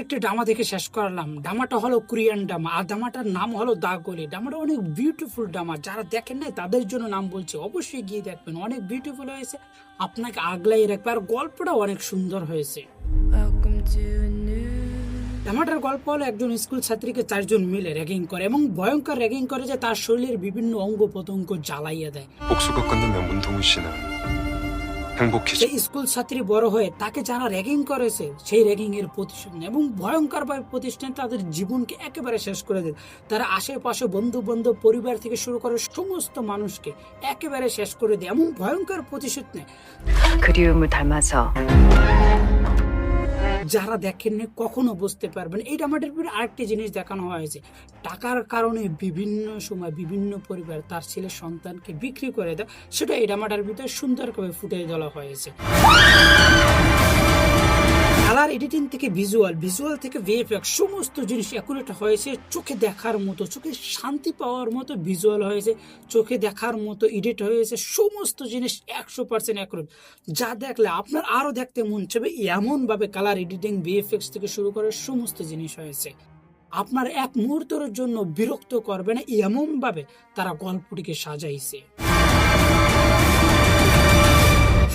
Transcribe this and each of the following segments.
একটি ড্রামা দেখে শেষ করলাম। ড্রামাটা হলো কোরিয়ান ড্রামা, আর ড্রামাটার নাম হলো দ্য গলি। ড্রামাটা অনেক বিউটিফুল ড্রামা, যারা দেখেন নাই তাদের জন্য নাম বলছি, অবশ্যই গিয়ে দেখবেন। অনেক বিউটিফুল হয়েছে, আপনাকে আগলাই রাখবে, আর গল্পটা অনেক সুন্দর হয়েছে। ড্রামাটার গল্প হলো একজন স্কুল ছাত্রীকে 4জন মিলে র্যাগিং করে, এবং ভয়ঙ্কর র্যাগিং করে যে তার শরীরের বিভিন্ন অঙ্গ প্রত্যঙ্গ জ্বালাইয়া দেয়। 복수가 끝나면 문동훈 씨는 행복해져. সেই স্কুল ছাত্রী বড় হয়ে তাকে যারা র্যাগিং করেছে সেই র্যাগিং এর প্রতিশোধ নেয়, এবং ভয়ঙ্কর ভাবে প্রতিষ্ঠান তাদের জীবনকে একেবারে শেষ করে দেয়। তারা আশেপাশে বন্ধু বান্ধব পরিবার থেকে শুরু করে সমস্ত মানুষকে একেবারে শেষ করে দেয়, এবং ভয়ঙ্কর প্রতিশোধ নেয়। 그리움을 닮아서 যারা দেখেননি কখনো বুঝতে পারবেন। এই ড্রামাটার পরে আরেকটি জিনিস দেখানো হয়েছে, টাকার কারণে বিভিন্ন সময় বিভিন্ন পরিবার তার ছেলে সন্তানকে বিক্রি করে দেয়, সেটা এই ড্রামাটার ভিতরে সুন্দরভাবে ফুটিয়ে তোলা হয়েছে। কালার এডিটিং থেকে ভিজুয়াল থেকে ভিএফএক্স সমস্ত জিনিস অ্যাকুরেট হয়েছে, চোখে দেখার মতো, চোখে শান্তি পাওয়ার মতো ভিজুয়াল হয়েছে, চোখে দেখার মতো এডিট হয়েছে, সমস্ত জিনিস 100% অ্যাকুরেট। যা দেখলে আপনার আরো দেখতে মন চাইবে, এমন ভাবে কালার এডিটিং ভিএফএক্স থেকে শুরু করে সমস্ত জিনিস হয়েছে। আপনার এক মুহূর্তের জন্য বিরক্ত করবে না, এমন ভাবে তারা গল্পটিকে সাজাইছে।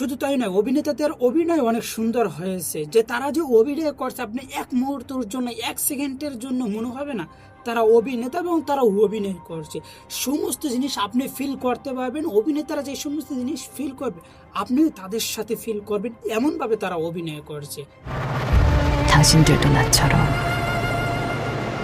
শুধু তাই নয়, অভিনেতাদের অভিনয় অনেক সুন্দর হয়েছে, যে তারা যে অভিনয় করছে আপনি এক মুহূর্তের জন্য, 1 সেকেন্ডের জন্য মনে হবে না তারা অভিনেতা এবং তারা অভিনয় করছে। সমস্ত জিনিস আপনি ফিল করতে পারবেন, অভিনেতারা যে সমস্ত জিনিস ফিল করবে আপনিও তাদের সাথে ফিল করবেন, এমনভাবে তারা অভিনয় করছে। 당신들도 나처럼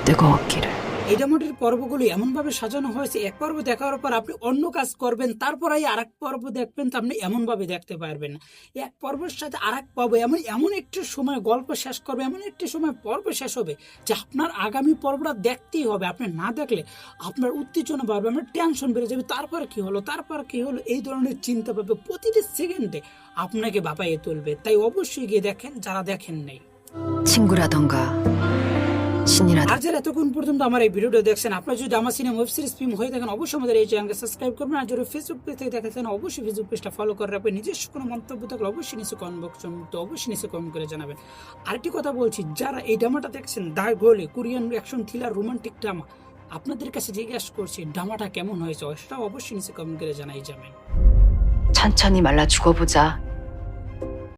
뜨거웠기를. এই ড্রামাটির পর্বগুলি এমনভাবে সাজানো হয়েছে, এক পর্ব দেখার পর আপনি অন্য কাজ করবেন, তারপরে আরেক পর্ব দেখবেন, তো আপনি এমনভাবে দেখতে পারবেন না। এক পর্বের সাথে আরেক পর্ব এমন একটি সময় গল্প শেষ করবে, এমন একটি সময় পর্ব শেষ হবে যে আপনার আগামী পর্বটা দেখতেই হবে। আপনি না দেখলে আপনার উত্তেজনা বাড়বে, আপনার টেনশন বেড়ে যাবে, তারপর কি হলো এই ধরনের চিন্তা পাবে, প্রতিটি সেকেন্ডে আপনাকে ভাবাইয়ে তুলবে। তাই অবশ্যই গিয়ে দেখেন যারা দেখেন নাই। 친구라던가 신이라던가 আর যারা এতক্ষণ পর্যন্ত আমার এই ভিডিওটা দেখছেন, আপনার যদি আমার সিনেমা ওয়েব সিরিজ ফিল্ম হয়ে থাকেন অবশ্যই আমাদের এই চ্যানেলকে সাবস্ক্রাইব করবেন। আর যদি ফেসবুক পেজ থেকে দেখেছেন অবশ্যই ফেসবুক পেজটা ফলো করে রাখবেন। নিজস্ব কোনো মন্তব্য থাকলে অবশ্যই নিচে কমেন্ট বক্সে অবশ্যই নিচে কমেন্ট করে জানাবেন। আরেকটি কথা বলছি, যারা এই ড্রামাটা দেখছেন দ্য গলি, Korean action thriller romantic drama, আপনাদের কাছে জিজ্ঞাসা করছি ড্রামাটা কেমন হয়েছে, সেটা অবশ্যই নিচে কমেন্ট করে জানাই যাবেন। 천천히 말라 죽어보자.